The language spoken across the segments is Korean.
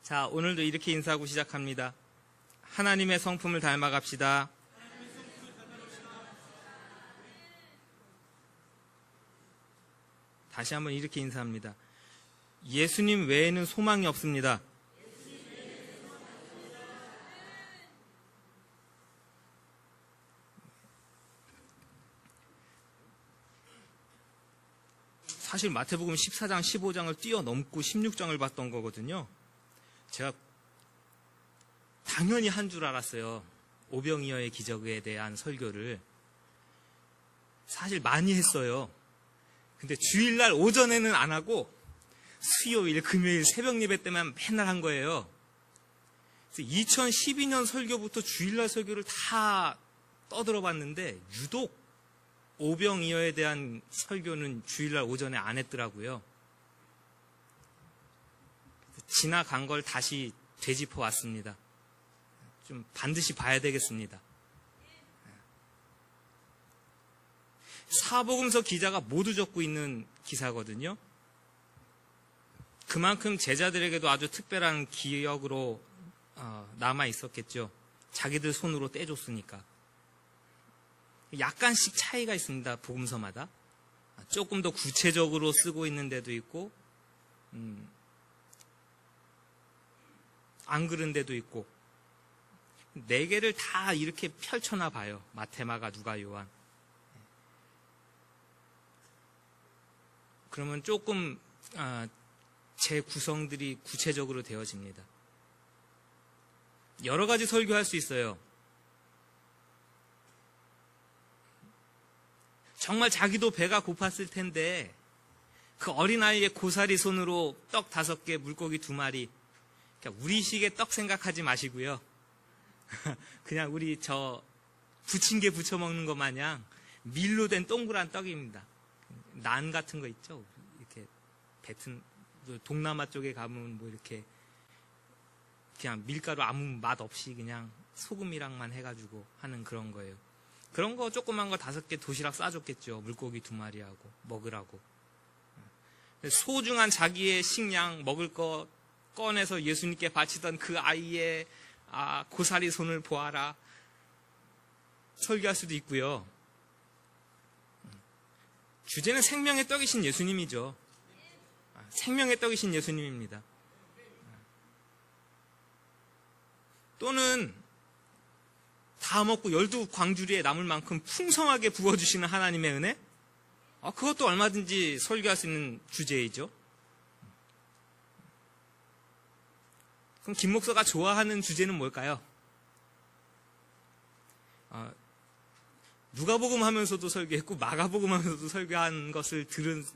자, 오늘도 이렇게 인사하고 시작합니다. 하나님의 성품을 닮아갑시다. 다시 한번 이렇게 인사합니다. 예수님 외에는 소망이 없습니다. 사실 마태복음 14장, 15장을 뛰어넘고 16장을 봤던 거거든요. 제가 당연히 한 줄 알았어요. 오병이어의 기적에 대한 설교를. 사실 많이 했어요. 근데 주일날 오전에는 안 하고 수요일, 금요일 새벽 예배 때만 맨날 한 거예요. 그래서 2012년 설교부터 주일날 설교를 다 떠들어 봤는데 유독 오병이어에 대한 설교는 주일날 오전에 안 했더라고요. 지나간 걸 다시 되짚어 왔습니다. 좀 반드시 봐야 되겠습니다. 사복음서 기자가 모두 적고 있는 기사거든요. 그만큼 제자들에게도 아주 특별한 기억으로 남아 있었겠죠. 자기들 손으로 떼줬으니까. 약간씩 차이가 있습니다. 복음서마다. 조금 더 구체적으로 쓰고 있는 데도 있고 안 그런 데도 있고, 4개를 다 이렇게 펼쳐놔 봐요. 마태, 마가, 누가, 요한. 그러면 조금 제 구성들이 구체적으로 되어집니다. 여러 가지 설교할 수 있어요. 정말 자기도 배가 고팠을 텐데 그 어린아이의 고사리 손으로 떡 5개, 물고기 2마리, 그러니까 우리식의 떡 생각하지 마시고요. 그냥 우리 부침개 부쳐 먹는 것 마냥 밀로 된 동그란 떡입니다. 난 같은 거 있죠? 이렇게 뱉은, 동남아 쪽에 가면 뭐 이렇게 그냥 밀가루 아무 맛 없이 그냥 소금이랑만 해가지고 하는 그런 거예요. 그런 거 조그만 거 5개 도시락 싸줬겠죠. 물고기 2마리하고 먹으라고. 소중한 자기의 식량 먹을 거 꺼내서 예수님께 바치던 그 아이의 고사리 손을 보아라. 설교할 수도 있고요. 주제는 생명의 떡이신 예수님이죠. 생명의 떡이신 예수님입니다. 또는 다 먹고 12광주리에 남을 만큼 풍성하게 부어주시는 하나님의 은혜? 그것도 얼마든지 설교할 수 있는 주제이죠. 그럼 김 목사가 좋아하는 주제는 뭘까요? 누가복음 하면서도 설교했고 마가복음 하면서도 설교한 것을 들은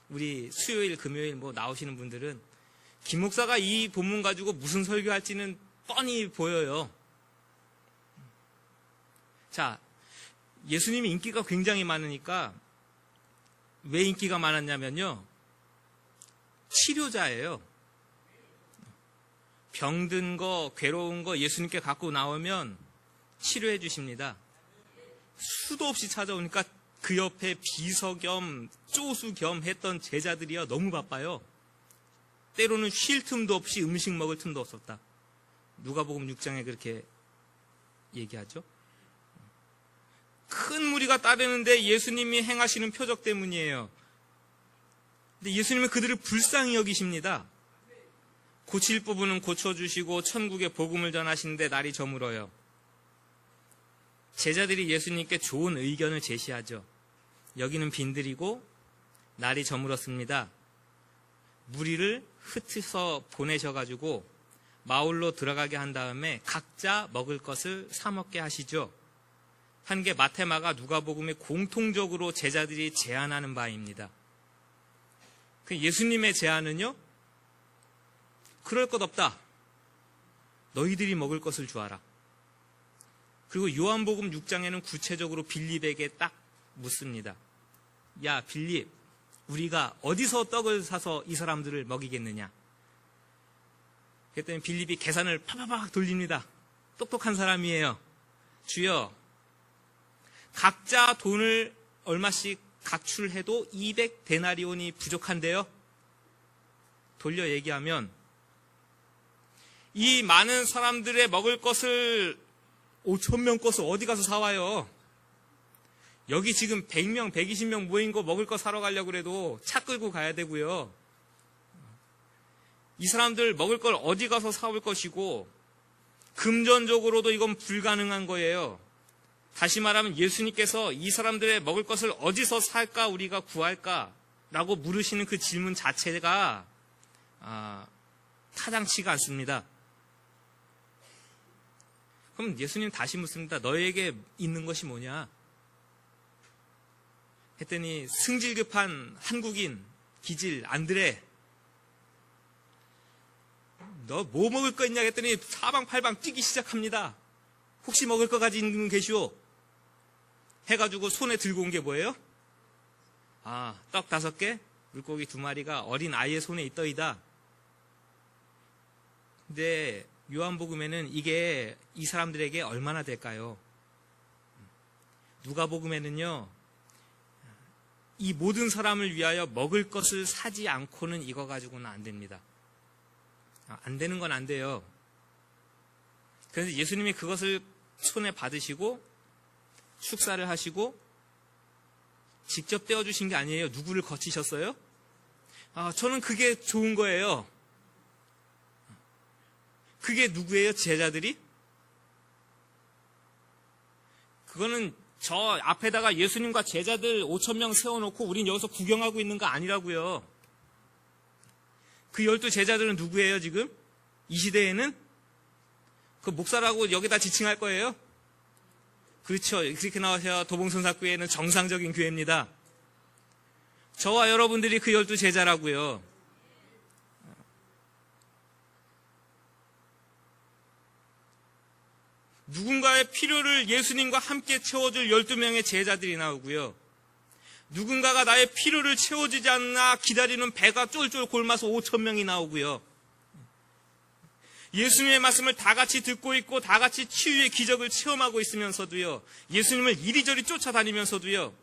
우리 수요일, 금요일 나오시는 분들은 김 목사가 이 본문 가지고 무슨 설교할지는 뻔히 보여요. 자, 예수님이 인기가 굉장히 많으니까 왜 인기가 많았냐면요. 치료자예요. 병든 거, 괴로운 거 예수님께 갖고 나오면 치료해 주십니다. 수도 없이 찾아오니까 그 옆에 비서 겸 쪼수 겸 했던 제자들이요. 너무 바빠요. 때로는 쉴 틈도 없이 음식 먹을 틈도 없었다. 누가복음 6장에 그렇게 얘기하죠. 큰 무리가 따르는데 예수님이 행하시는 표적 때문이에요. 근데 예수님은 그들을 불쌍히 여기십니다. 고칠 부분은 고쳐주시고 천국의 복음을 전하시는데 날이 저물어요. 제자들이 예수님께 좋은 의견을 제시하죠. 여기는 빈들이고 날이 저물었습니다. 무리를 흩어서 보내셔가지고 마을로 들어가게 한 다음에 각자 먹을 것을 사 먹게 하시죠. 한 게 마태, 마가, 누가복음에 공통적으로 제자들이 제안하는 바입니다. 그 예수님의 제안은요, 그럴 것 없다. 너희들이 먹을 것을 주어라. 그리고 요한복음 6장에는 구체적으로 빌립에게 딱 묻습니다. 야, 빌립, 우리가 어디서 떡을 사서 이 사람들을 먹이겠느냐? 그랬더니 빌립이 계산을 팍팍팍 돌립니다. 똑똑한 사람이에요. 주여, 각자 돈을 얼마씩 각출해도 200데나리온이 부족한데요. 돌려 얘기하면 이 많은 사람들의 먹을 것을 5,000명 것을 어디 가서 사와요? 여기 지금 100명, 120명 모인 거 먹을 거 사러 가려고 그래도 차 끌고 가야 되고요. 이 사람들 먹을 걸 어디 가서 사올 것이고, 금전적으로도 이건 불가능한 거예요. 다시 말하면 예수님께서 이 사람들의 먹을 것을 어디서 살까 우리가 구할까 라고 물으시는 그 질문 자체가 타당치가 않습니다. 그럼 예수님 다시 묻습니다. 너에게 있는 것이 뭐냐? 했더니 승질급한 한국인 기질 안드레, 너 뭐 먹을 거 있냐 했더니 사방팔방 뛰기 시작합니다. 혹시 먹을 거 가지고 계시오? 해가지고 손에 들고 온 게 뭐예요? 떡 5개, 물고기 2마리가 어린 아이의 손에 있더이다. 근데 요한복음에는 이게 이 사람들에게 얼마나 될까요? 누가복음에는요, 이 모든 사람을 위하여 먹을 것을 사지 않고는 이거 가지고는 안 됩니다. 안 되는 건 안 돼요. 그래서 예수님이 그것을 손에 받으시고 축사를 하시고 직접 떼어주신 게 아니에요. 누구를 거치셨어요? 저는 그게 좋은 거예요. 그게 누구예요? 제자들이? 그거는 저 앞에다가 예수님과 제자들 5,000명 세워놓고 우린 여기서 구경하고 있는 거 아니라고요. 그 12 제자들은 누구예요, 지금? 이 시대에는? 그 목사라고 여기다 지칭할 거예요? 그렇죠. 그렇게 나오셔야 도봉손사교회는 정상적인 교회입니다. 저와 여러분들이 그 12 제자라고요. 누군가의 필요를 예수님과 함께 채워줄 12명의 제자들이 나오고요. 누군가가 나의 필요를 채워주지 않나 기다리는 배가 쫄쫄 곪아서 5,000명이 나오고요. 예수님의 말씀을 다 같이 듣고 있고 다 같이 치유의 기적을 체험하고 있으면서도요. 예수님을 이리저리 쫓아다니면서도요.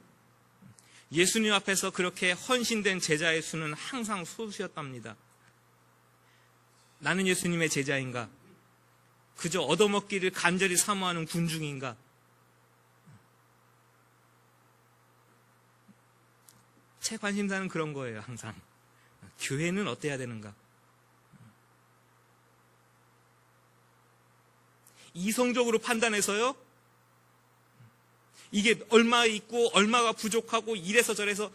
예수님 앞에서 그렇게 헌신된 제자의 수는 항상 소수였답니다. 나는 예수님의 제자인가? 그저 얻어먹기를 간절히 사모하는 군중인가? 제 관심사는 그런 거예요, 항상. 교회는 어때야 되는가? 이성적으로 판단해서요, 이게 얼마 있고 얼마가 부족하고 이래서 저래서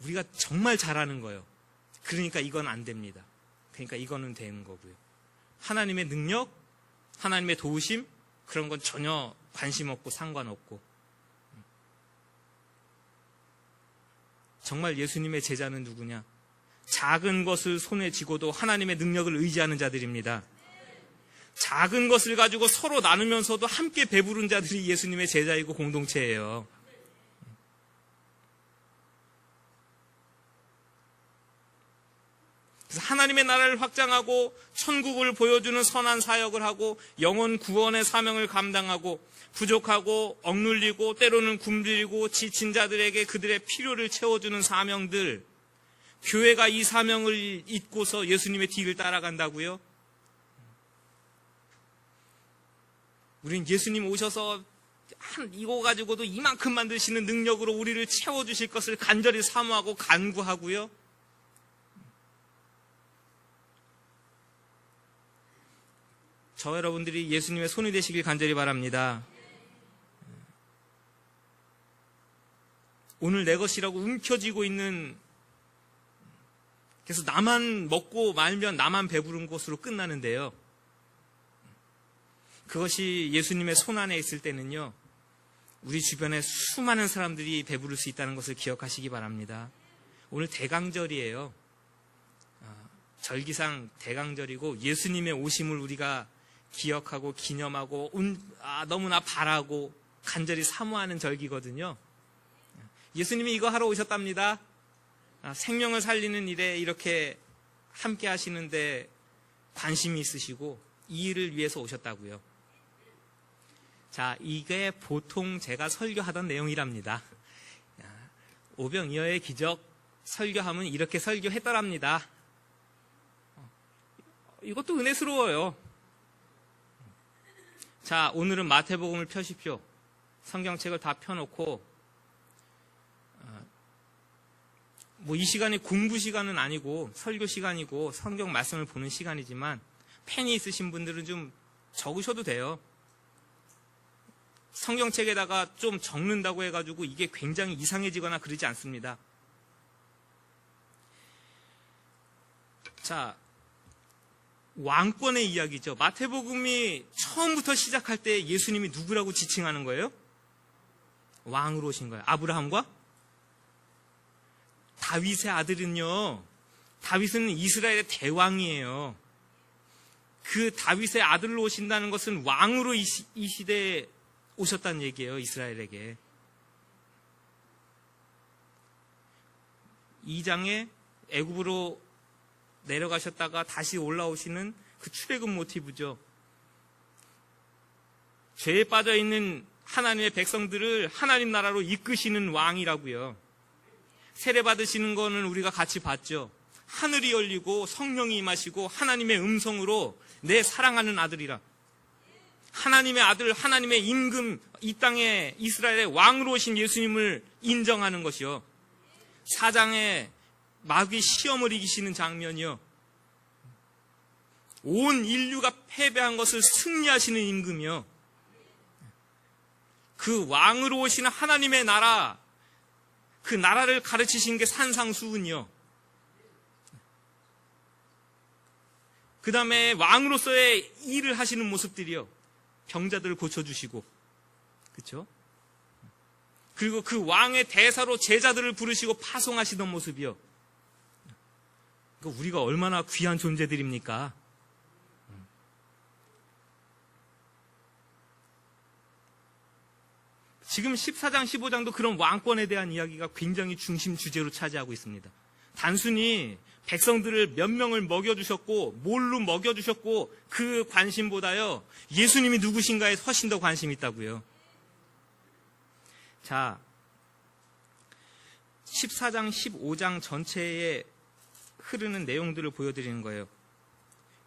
우리가 정말 잘하는 거예요. 그러니까 이건 안 됩니다. 그러니까 이거는 되는 거고요. 하나님의 능력, 하나님의 도우심, 그런 건 전혀 관심 없고 상관없고, 정말 예수님의 제자는 누구냐? 작은 것을 손에 쥐고도 하나님의 능력을 의지하는 자들입니다. 작은 것을 가지고 서로 나누면서도 함께 배부른 자들이 예수님의 제자이고 공동체예요. 그래서 하나님의 나라를 확장하고 천국을 보여주는 선한 사역을 하고 영혼 구원의 사명을 감당하고 부족하고 억눌리고 때로는 굶주리고 지친 자들에게 그들의 필요를 채워주는 사명들, 교회가 이 사명을 잊고서 예수님의 뒤를 따라간다고요? 우린 예수님 오셔서 이거 가지고도 이만큼 만드시는 능력으로 우리를 채워주실 것을 간절히 사모하고 간구하고요. 저 여러분들이 예수님의 손이 되시길 간절히 바랍니다. 오늘 내 것이라고 움켜쥐고 있는, 그래서 나만 먹고 말면 나만 배부른 것으로 끝나는데요. 그것이 예수님의 손 안에 있을 때는요, 우리 주변에 수많은 사람들이 배부를 수 있다는 것을 기억하시기 바랍니다. 오늘 대강절이에요. 절기상 대강절이고 예수님의 오심을 우리가 기억하고 기념하고 너무나 바라고 간절히 사모하는 절기거든요. 예수님이 이거 하러 오셨답니다. 생명을 살리는 일에 이렇게 함께 하시는데 관심이 있으시고 이 일을 위해서 오셨다고요. 자, 이게 보통 제가 설교하던 내용이랍니다. 오병이어의 기적 설교하면 이렇게 설교했더랍니다. 이것도 은혜스러워요. 자, 오늘은 마태복음을 펴십시오. 성경책을 다 펴놓고, 이 시간이 공부 시간은 아니고 설교 시간이고 성경 말씀을 보는 시간이지만 펜이 있으신 분들은 좀 적으셔도 돼요. 성경책에다가 좀 적는다고 해가지고 이게 굉장히 이상해지거나 그러지 않습니다. 자, 왕권의 이야기죠. 마태복음이 처음부터 시작할 때 예수님이 누구라고 지칭하는 거예요? 왕으로 오신 거예요. 아브라함과 다윗의 아들은요, 다윗은 이스라엘의 대왕이에요. 그 다윗의 아들로 오신다는 것은 왕으로 이 시대에 오셨다는 얘기예요. 이스라엘에게. 2장에 애굽으로 내려가셨다가 다시 올라오시는 그 출애굽 모티브죠. 죄에 빠져있는 하나님의 백성들을 하나님 나라로 이끄시는 왕이라고요. 세례 받으시는 거는 우리가 같이 봤죠. 하늘이 열리고 성령이 임하시고 하나님의 음성으로 내 사랑하는 아들이라. 하나님의 아들, 하나님의 임금, 이 땅에 이스라엘의 왕으로 오신 예수님을 인정하는 것이요. 4장에 마귀 시험을 이기시는 장면이요. 온 인류가 패배한 것을 승리하시는 임금이요. 그 왕으로 오시는 하나님의 나라, 그 나라를 가르치신 게 산상수훈이요. 그 다음에 왕으로서의 일을 하시는 모습들이요. 병자들을 고쳐주시고, 그렇죠? 그리고 그 왕의 대사로 제자들을 부르시고 파송하시던 모습이요. 그러니까 우리가 얼마나 귀한 존재들입니까? 지금 14장, 15장도 그런 왕권에 대한 이야기가 굉장히 중심 주제로 차지하고 있습니다. 단순히 백성들을 몇 명을 먹여주셨고 뭘로 먹여주셨고 그 관심보다요, 예수님이 누구신가에 훨씬 더 관심이 있다고요. 자, 14장, 15장 전체에 흐르는 내용들을 보여드리는 거예요.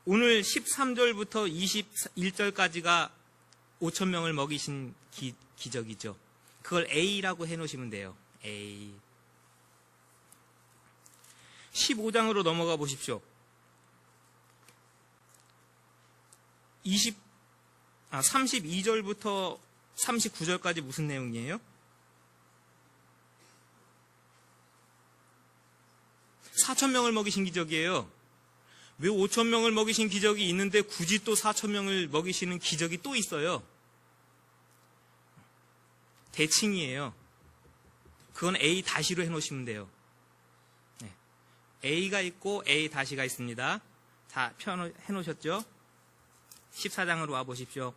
오늘 13절부터 21절까지가 5천 명을 먹이신 기적이죠. 그걸 A라고 해놓으시면 돼요. A. 15장으로 넘어가 보십시오. 32절부터 39절까지 무슨 내용이에요? 4천 명을 먹이신 기적이에요. 왜 5천 명을 먹이신 기적이 있는데 굳이 또 4천 명을 먹이시는 기적이 또 있어요? 대칭이에요. 그건 A-로 해놓으시면 돼요. 네. A가 있고 A-가 있습니다. 다 해놓으셨죠? 14장으로 와보십시오.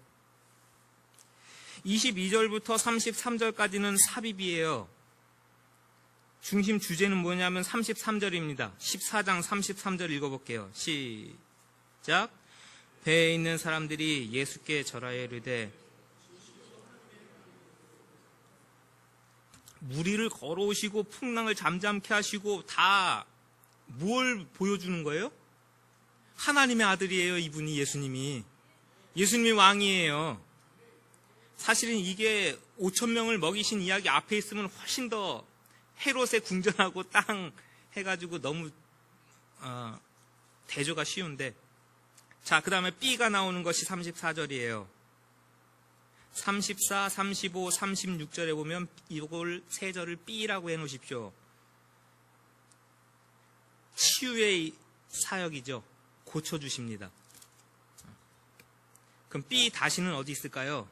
22절부터 33절까지는 삽입이에요. 중심 주제는 뭐냐면 33절입니다. 14장 33절 읽어볼게요. 시작. 배에 있는 사람들이 예수께 절하여 이르되 무리를 걸어오시고 풍랑을 잠잠케 하시고 다 뭘 보여주는 거예요? 하나님의 아들이에요. 이분이 예수님이. 예수님이 왕이에요. 사실은 이게 5천 명을 먹이신 이야기 앞에 있으면 훨씬 더 헤롯의 궁전하고 땅 해가지고 너무 대조가 쉬운데, 자, 그 다음에 B가 나오는 것이 34절이에요. 34, 35, 36절에 보면 이걸 세 절을 B라고 해놓으십시오. 치유의 사역이죠. 고쳐주십니다. 그럼 B-는 어디 있을까요?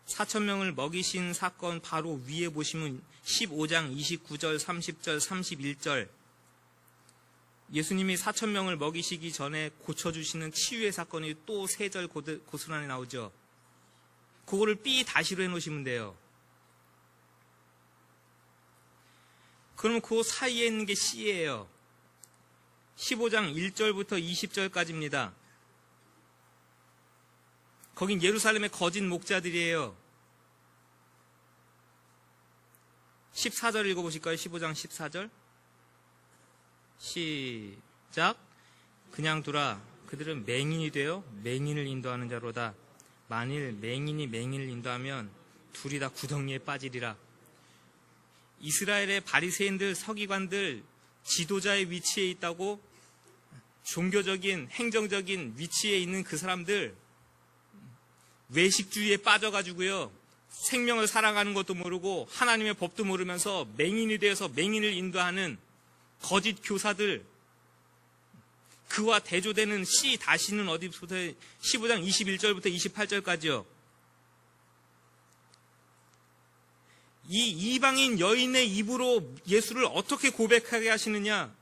4천 명을 먹이신 사건 바로 위에 보시면 15장 29절, 30절, 31절 예수님이 4천 명을 먹이시기 전에 고쳐주시는 치유의 사건이 또 세 절 고스란히 나오죠. 그거를 B-로 해놓으시면 돼요. 그러면 그 사이에 있는 게 C예요. 15장 1절부터 20절까지입니다. 거긴 예루살렘의 거짓 목자들이에요. 14절 읽어보실까요? 15장 14절. 시작. 그냥 두라. 그들은 맹인이 되어 맹인을 인도하는 자로다. 만일 맹인이 맹인을 인도하면 둘이 다 구덩이에 빠지리라. 이스라엘의 바리새인들, 서기관들, 지도자의 위치에 있다고 종교적인, 행정적인 위치에 있는 그 사람들, 외식주의에 빠져가지고요, 생명을 살아가는 것도 모르고 하나님의 법도 모르면서 맹인이 되어서 맹인을 인도하는 거짓 교사들, 그와 대조되는 씨 다시는 어디부터 15장 21절부터 28절까지요. 이 이방인 여인의 입으로 예수를 어떻게 고백하게 하시느냐?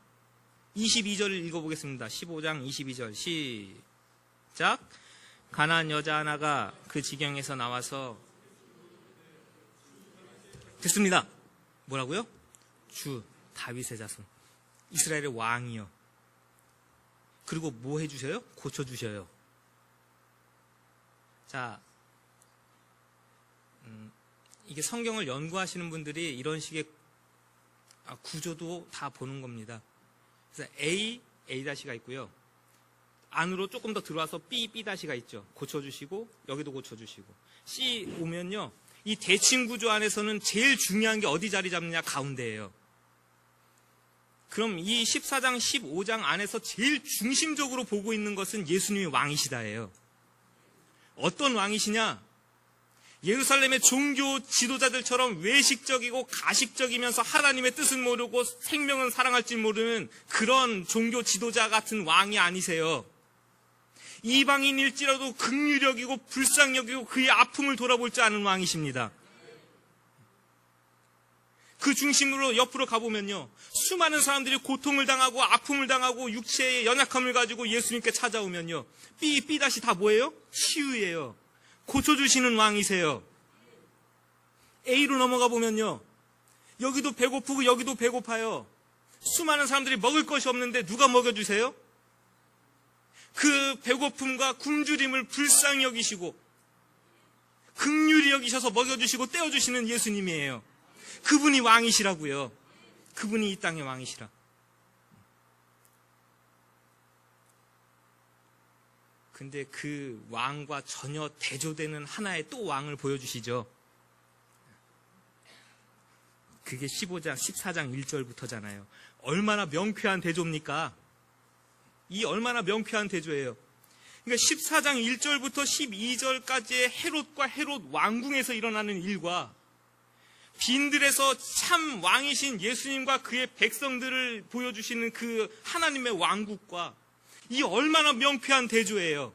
22절을 읽어보겠습니다. 15장 22절 시작. 가나안 여자 하나가 그 지경에서 나와서 됐습니다. 뭐라고요? 주 다윗의 자손, 이스라엘의 왕이요. 그리고 뭐 해주셔요? 고쳐주셔요. 자, 이게 성경을 연구하시는 분들이 이런 식의 구조도 다 보는 겁니다. 그래서 A'가 있고요. 안으로 조금 더 들어와서 B'가 있죠. 고쳐주시고 여기도 고쳐주시고. C 오면요, 이 대칭 구조 안에서는 제일 중요한 게 어디 자리 잡느냐? 가운데예요. 그럼 이 14장 15장 안에서 제일 중심적으로 보고 있는 것은 예수님이 왕이시다예요. 어떤 왕이시냐? 예루살렘의 종교 지도자들처럼 외식적이고 가식적이면서 하나님의 뜻은 모르고 생명은 사랑할 줄 모르는 그런 종교 지도자 같은 왕이 아니세요. 이방인일지라도 긍휼력이고 불쌍력이고 그의 아픔을 돌아볼 줄 아는 왕이십니다. 그 중심으로 옆으로 가보면요, 수많은 사람들이 고통을 당하고 아픔을 당하고 육체의 연약함을 가지고 예수님께 찾아오면요, B 다 뭐예요? 치유예요. 고쳐주시는 왕이세요. A로 넘어가 보면요, 여기도 배고프고 여기도 배고파요. 수많은 사람들이 먹을 것이 없는데 누가 먹여주세요? 그 배고픔과 굶주림을 불쌍히 여기시고 긍휼히 여기셔서 먹여주시고 떼어주시는 예수님이에요. 그분이 왕이시라고요. 그분이 이 땅의 왕이시라. 근데 그 왕과 전혀 대조되는 하나의 또 왕을 보여주시죠. 그게 14장 1절부터잖아요. 얼마나 명쾌한 대조입니까? 이 얼마나 명쾌한 대조예요. 그러니까 14장 1절부터 12절까지의 헤롯과 헤롯 왕궁에서 일어나는 일과 빈들에서 참 왕이신 예수님과 그의 백성들을 보여주시는 그 하나님의 왕국과 이 얼마나 명쾌한 대조예요.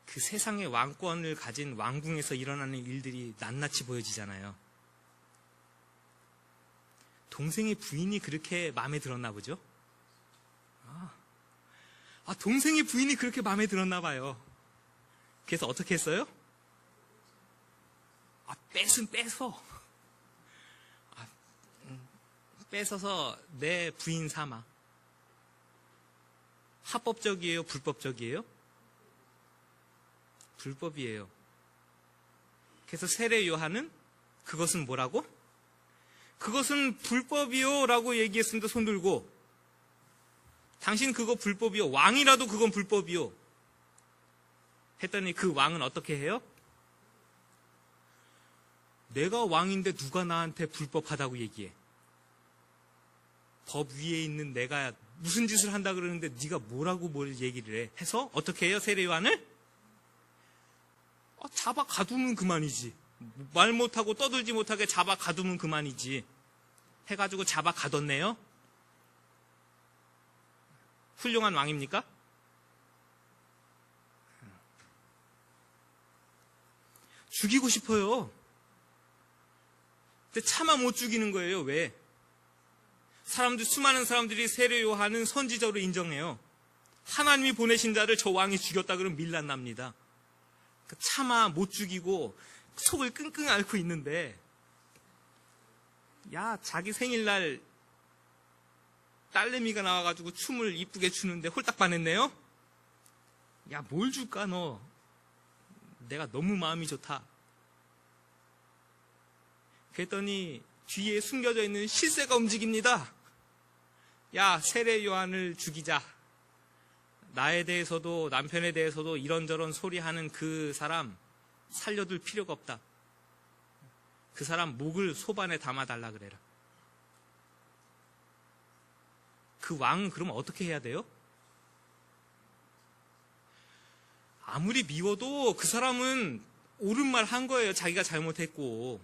그 세상의 왕권을 가진 왕궁에서 일어나는 일들이 낱낱이 보여지잖아요. 동생의 부인이 그렇게 마음에 들었나 보죠? 동생의 부인이 그렇게 마음에 들었나 봐요. 그래서 어떻게 했어요? 뺏어서 내 부인 삼아. 합법적이에요? 불법적이에요? 불법이에요. 그래서 세례 요한은 그것은 뭐라고? 그것은 불법이요 라고 얘기했습니다. 손 들고. 당신 그거 불법이요. 왕이라도 그건 불법이요. 했더니 그 왕은 어떻게 해요? 내가 왕인데 누가 나한테 불법하다고 얘기해. 법 위에 있는 내가 무슨 짓을 한다 그러는데 네가 뭐라고 뭘 얘기를 해. 해서 어떻게 해요? 세례 요한을? 잡아 가두면 그만이지. 말 못하고 떠들지 못하게 잡아 가두면 그만이지. 해가지고 잡아 가뒀네요. 훌륭한 왕입니까? 죽이고 싶어요. 근데 차마 못 죽이는 거예요. 왜? 수많은 사람들이 세례 요한은 선지자로 인정해요. 하나님이 보내신 자를 저 왕이 죽였다 그러면 밀란납니다. 차마 못 죽이고 속을 끙끙 앓고 있는데, 자기 생일날 딸내미가 나와가지고 춤을 이쁘게 추는데 홀딱 반했네요. 뭘 줄까 너? 내가 너무 마음이 좋다. 그랬더니 뒤에 숨겨져 있는 실세가 움직입니다. 야, 세례 요한을 죽이자. 나에 대해서도 남편에 대해서도 이런저런 소리하는 그 사람 살려둘 필요가 없다. 그 사람 목을 소반에 담아달라 그래라. 그 왕은 그러면 어떻게 해야 돼요? 아무리 미워도 그 사람은 옳은 말 한 거예요. 자기가 잘못했고.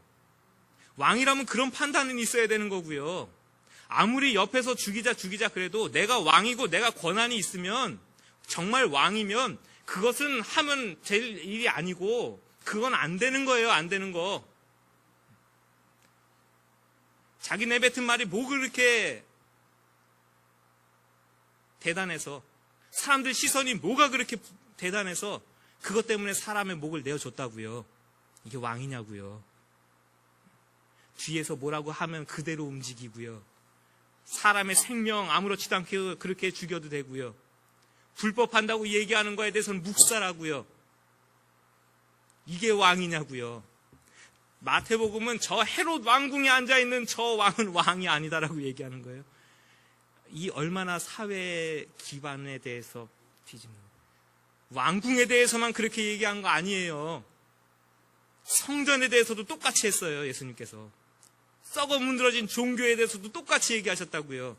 왕이라면 그런 판단은 있어야 되는 거고요. 아무리 옆에서 죽이자 그래도 내가 왕이고 내가 권한이 있으면, 정말 왕이면 그것은 하면 될 일이 아니고 그건 안 되는 거예요. 안 되는 거. 자기 내뱉은 말이 뭐 그렇게 대단해서, 사람들 시선이 뭐가 그렇게 대단해서 그것 때문에 사람의 목을 내어줬다고요. 이게 왕이냐고요. 뒤에서 뭐라고 하면 그대로 움직이고요. 사람의 생명 아무렇지도 않게 그렇게 죽여도 되고요. 불법한다고 얘기하는 거에 대해서는 묵살하고요. 이게 왕이냐고요. 마태복음은 저 헤롯 왕궁에 앉아있는 저 왕은 왕이 아니다라고 얘기하는 거예요. 이 얼마나 사회 기반에 대해서 뒤집는 거예요. 왕궁에 대해서만 그렇게 얘기한 거 아니에요. 성전에 대해서도 똑같이 했어요. 예수님께서. 썩어 문드러진 종교에 대해서도 똑같이 얘기하셨다고요.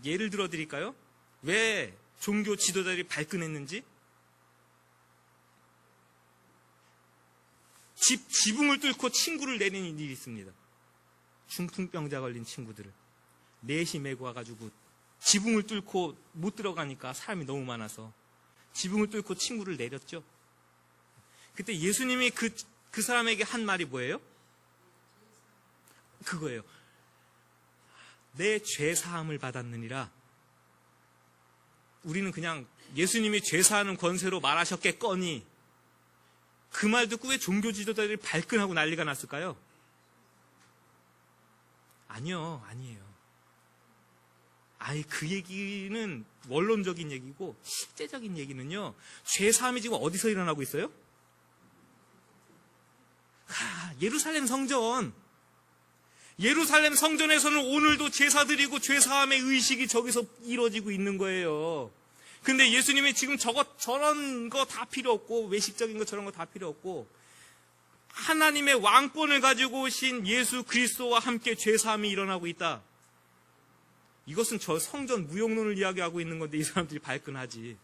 예를 들어 드릴까요? 왜 종교 지도자들이 발끈했는지? 지붕을 뚫고 친구를 내리는 일이 있습니다. 중풍병자 걸린 친구들을 넷이 메고 와가지고 지붕을 뚫고 못 들어가니까 사람이 너무 많아서 지붕을 뚫고 친구를 내렸죠. 그때 예수님이 그 사람에게 한 말이 뭐예요? 그거예요. 내 죄사함을 받았느니라. 우리는 그냥 예수님이 죄사하는 권세로 말하셨겠거니, 그 말 듣고 왜 종교 지도자들이 발끈하고 난리가 났을까요? 아니에요. 그 얘기는 원론적인 얘기고, 실제적인 얘기는요, 죄사함이 지금 어디서 일어나고 있어요? 예루살렘 성전. 예루살렘 성전에서는 오늘도 제사 드리고 죄사함의 의식이 저기서 이루어지고 있는 거예요. 근데 예수님이 지금 저런 거 다 필요 없고, 외식적인 거 저런 거 다 필요 없고, 하나님의 왕권을 가지고 오신 예수 그리스도와 함께 죄사함이 일어나고 있다. 이것은 저 성전 무용론을 이야기하고 있는 건데 이 사람들이 발끈하지.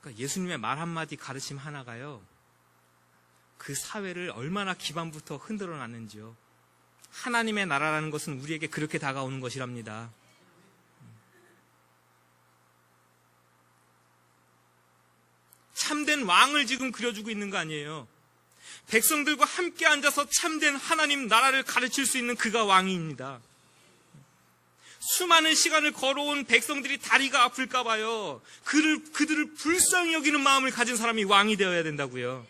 그러니까 예수님의 말 한마디, 가르침 하나가요, 그 사회를 얼마나 기반부터 흔들어 놨는지요. 하나님의 나라라는 것은 우리에게 그렇게 다가오는 것이랍니다. 참된 왕을 지금 그려주고 있는 거 아니에요. 백성들과 함께 앉아서 참된 하나님 나라를 가르칠 수 있는 그가 왕입니다. 수많은 시간을 걸어온 백성들이 다리가 아플까 봐요. 그들을 불쌍히 여기는 마음을 가진 사람이 왕이 되어야 된다고요.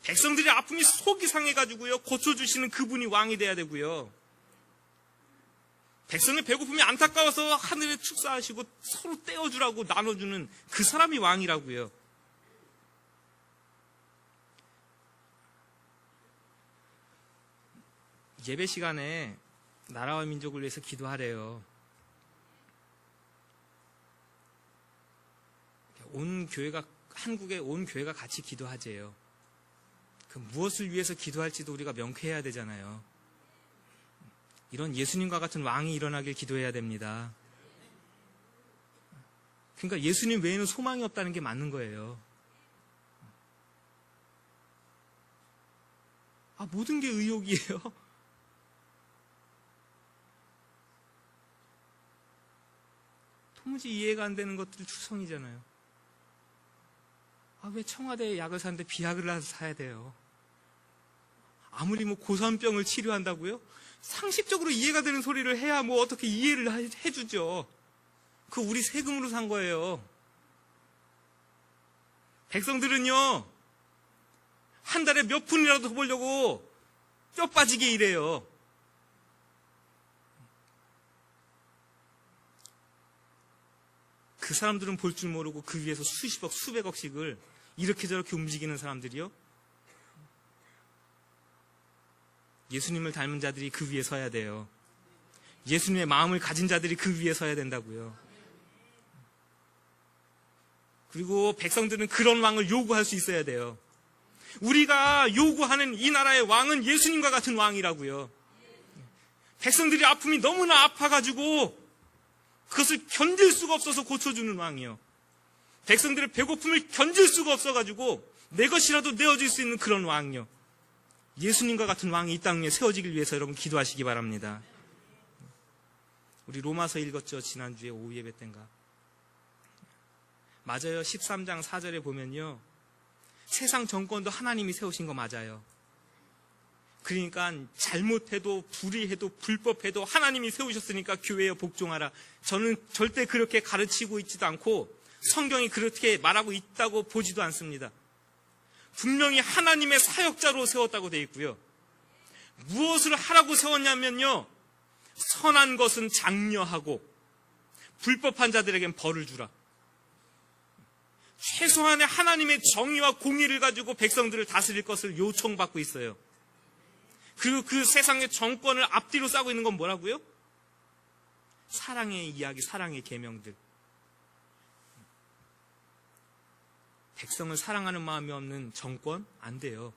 백성들이 아픔이 속이 상해가지고요, 고쳐주시는 그분이 왕이 돼야 되고요. 백성의 배고픔이 안타까워서 하늘에 축사하시고 서로 떼어주라고 나눠주는 그 사람이 왕이라고요. 예배 시간에 나라와 민족을 위해서 기도하래요. 한국의 온 교회가 같이 기도하재요. 그 무엇을 위해서 기도할지도 우리가 명쾌해야 되잖아요. 이런 예수님과 같은 왕이 일어나길 기도해야 됩니다. 그러니까 예수님 외에는 소망이 없다는 게 맞는 거예요. 모든 게 의욕이에요. 도무지 이해가 안 되는 것들이 추성이잖아요. 왜 청와대에 약을 사는데 비아그라를 사야 돼요? 아무리 고산병을 치료한다고요? 상식적으로 이해가 되는 소리를 해야 어떻게 이해를 해주죠. 그 우리 세금으로 산 거예요. 백성들은요, 한 달에 몇 푼이라도 더 벌려고 뼈 빠지게 일해요. 그 사람들은 볼 줄 모르고 그 위에서 수십억, 수백억씩을 이렇게 저렇게 움직이는 사람들이요, 예수님을 닮은 자들이 그 위에 서야 돼요. 예수님의 마음을 가진 자들이 그 위에 서야 된다고요. 그리고 백성들은 그런 왕을 요구할 수 있어야 돼요. 우리가 요구하는 이 나라의 왕은 예수님과 같은 왕이라고요. 백성들이 아픔이 너무나 아파가지고 그것을 견딜 수가 없어서 고쳐주는 왕이요. 백성들의 배고픔을 견딜 수가 없어가지고 내 것이라도 내어줄 수 있는 그런 왕이요. 예수님과 같은 왕이 이 땅 위에 세워지길 위해서 여러분 기도하시기 바랍니다. 우리 로마서 읽었죠. 지난주에 오후 예배 때인가. 맞아요. 13장 4절에 보면요. 세상 정권도 하나님이 세우신 거 맞아요. 그러니까 잘못해도 불의해도 불법해도 하나님이 세우셨으니까 교회에 복종하라. 저는 절대 그렇게 가르치고 있지도 않고 성경이 그렇게 말하고 있다고 보지도 않습니다. 분명히 하나님의 사역자로 세웠다고 되어 있고요. 무엇을 하라고 세웠냐면요. 선한 것은 장려하고 불법한 자들에겐 벌을 주라. 최소한의 하나님의 정의와 공의를 가지고 백성들을 다스릴 것을 요청받고 있어요. 그리고 그 세상의 정권을 앞뒤로 싸고 있는 건 뭐라고요? 사랑의 이야기, 사랑의 계명들. 백성을 사랑하는 마음이 없는 정권? 안 돼요.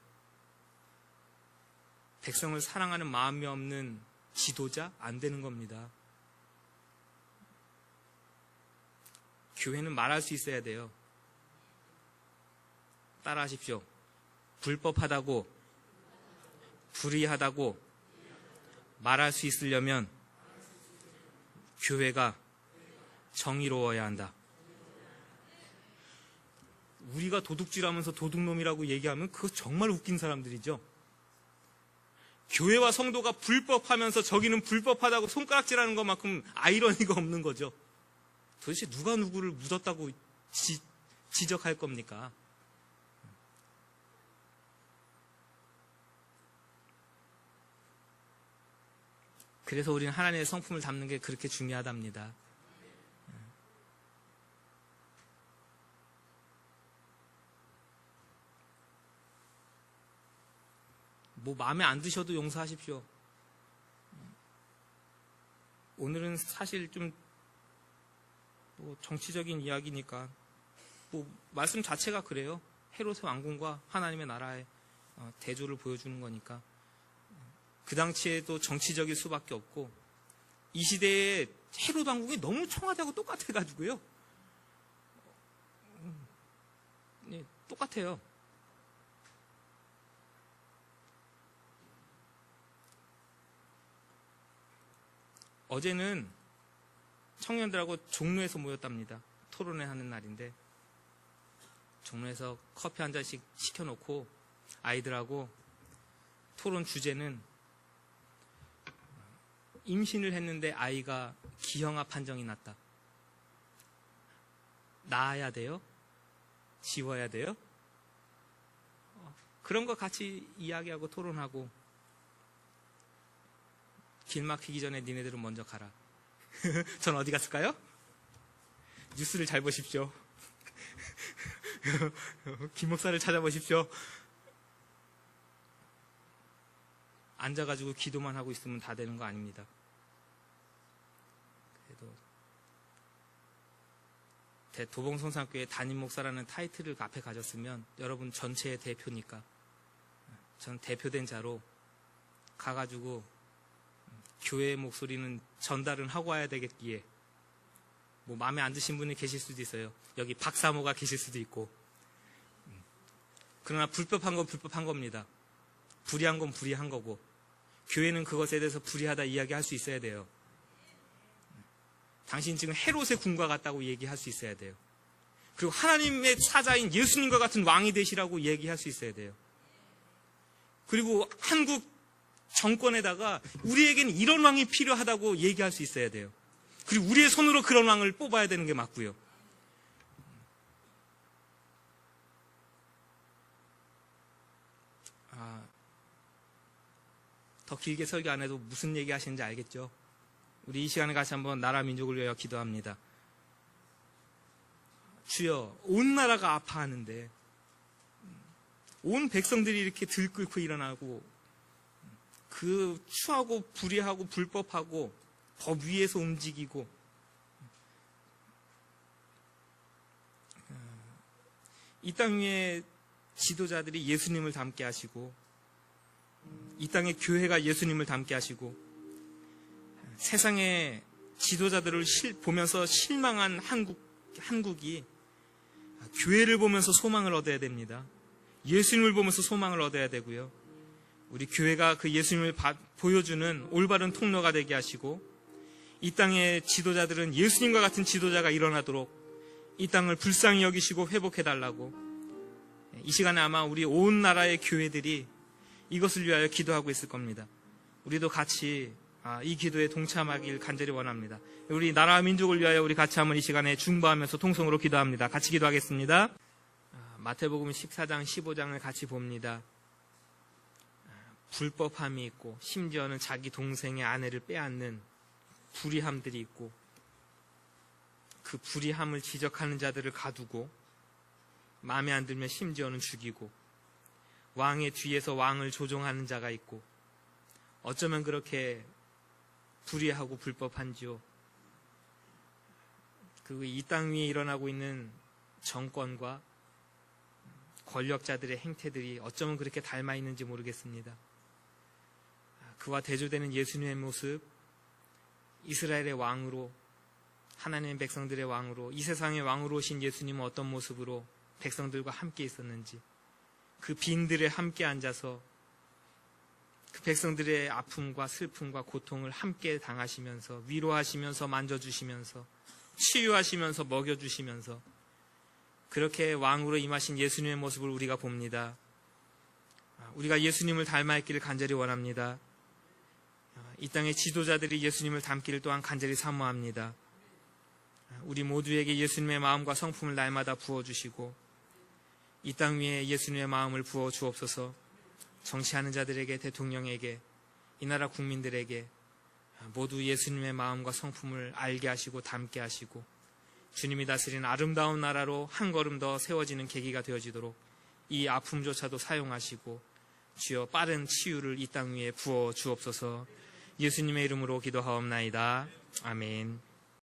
백성을 사랑하는 마음이 없는 지도자? 안 되는 겁니다. 교회는 말할 수 있어야 돼요. 따라하십시오. 불법하다고, 불의하다고 말할 수 있으려면 교회가 정의로워야 한다. 우리가 도둑질하면서 도둑놈이라고 얘기하면 그거 정말 웃긴 사람들이죠. 교회와 성도가 불법하면서 저기는 불법하다고 손가락질하는 것만큼 아이러니가 없는 거죠. 도대체 누가 누구를 묻었다고 지적할 겁니까? 그래서 우리는 하나님의 성품을 담는 게 그렇게 중요하답니다. 뭐 마음에 안 드셔도 용서하십시오. 오늘은 사실 좀 뭐 정치적인 이야기니까 뭐 말씀 자체가 그래요. 헤롯의 왕궁과 하나님의 나라의 대조를 보여주는 거니까 그 당시에도 정치적일 수밖에 없고 이 시대에 헤롯 왕궁이 너무 청와대하고 똑같아가지고요. 네, 똑같아요. 어제는 청년들하고 종로에서 모였답니다. 토론회 하는 날인데 종로에서 커피 한 잔씩 시켜놓고 아이들하고 토론 주제는 임신을 했는데 아이가 기형아 판정이 났다. 낳아야 돼요? 지워야 돼요? 그런 거 같이 이야기하고 토론하고 길 막히기 전에 니네들은 먼저 가라. 전 어디 갔을까요? 뉴스를 잘 보십시오. 김 목사를 찾아보십시오. 앉아가지고 기도만 하고 있으면 다 되는 거 아닙니다. 그래도 도봉성산교회 담임 목사라는 타이틀을 앞에 가졌으면 여러분 전체의 대표니까 전 대표된 자로 가가지고 교회의 목소리는 전달은 하고 와야 되겠기에 뭐 마음에 안 드신 분이 계실 수도 있어요. 여기 박사모가 계실 수도 있고. 그러나 불법한 건 불법한 겁니다. 불의한 건 불의한 거고 교회는 그것에 대해서 불의하다 이야기할 수 있어야 돼요. 당신 지금 헤롯의 궁과 같다고 얘기할 수 있어야 돼요. 그리고 하나님의 사자인 예수님과 같은 왕이 되시라고 얘기할 수 있어야 돼요. 그리고 한국 정권에다가 우리에게는 이런 왕이 필요하다고 얘기할 수 있어야 돼요. 그리고 우리의 손으로 그런 왕을 뽑아야 되는 게 맞고요. 더 길게 설교 안 해도 무슨 얘기 하시는지 알겠죠? 우리 이 시간에 같이 한번 나라 민족을 위하여 기도합니다. 주여, 온 나라가 아파하는데 온 백성들이 이렇게 들끓고 일어나고 그 추하고 불의하고 불법하고 법 위에서 움직이고 이 땅 위에 지도자들이 예수님을 닮게 하시고 이 땅의 교회가 예수님을 닮게 하시고 세상의 지도자들을 보면서 실망한 한국이 교회를 보면서 소망을 얻어야 됩니다. 예수님을 보면서 소망을 얻어야 되고요. 우리 교회가 그 예수님을 보여주는 올바른 통로가 되게 하시고 이 땅의 지도자들은 예수님과 같은 지도자가 일어나도록 이 땅을 불쌍히 여기시고 회복해달라고 이 시간에 아마 우리 온 나라의 교회들이 이것을 위하여 기도하고 있을 겁니다. 우리도 같이 이 기도에 동참하길 간절히 원합니다. 우리 나라와 민족을 위하여 우리 같이 한번 이 시간에 중보하면서 통성으로 기도합니다. 같이 기도하겠습니다. 마태복음 14장 15장을 같이 봅니다. 불법함이 있고 심지어는 자기 동생의 아내를 빼앗는 불의함들이 있고 그 불의함을 지적하는 자들을 가두고 마음에 안 들면 심지어는 죽이고 왕의 뒤에서 왕을 조종하는 자가 있고 어쩌면 그렇게 불의하고 불법한지요. 그리고 이 땅 위에 일어나고 있는 정권과 권력자들의 행태들이 어쩌면 그렇게 닮아 있는지 모르겠습니다. 그와 대조되는 예수님의 모습, 이스라엘의 왕으로, 하나님의 백성들의 왕으로, 이 세상의 왕으로 오신 예수님은 어떤 모습으로 백성들과 함께 있었는지, 그 빈들에 함께 앉아서 그 백성들의 아픔과 슬픔과 고통을 함께 당하시면서 위로하시면서 만져주시면서 치유하시면서 먹여주시면서 그렇게 왕으로 임하신 예수님의 모습을 우리가 봅니다. 우리가 예수님을 닮아 있기를 간절히 원합니다. 이 땅의 지도자들이 예수님을 닮기를 또한 간절히 사모합니다. 우리 모두에게 예수님의 마음과 성품을 날마다 부어주시고 이 땅 위에 예수님의 마음을 부어 주옵소서. 정치하는 자들에게, 대통령에게, 이 나라 국민들에게 모두 예수님의 마음과 성품을 알게 하시고 닮게 하시고 주님이 다스리는 아름다운 나라로 한 걸음 더 세워지는 계기가 되어지도록 이 아픔조차도 사용하시고 주여 빠른 치유를 이 땅 위에 부어 주옵소서. 예수님의 이름으로 기도하옵나이다. 아멘.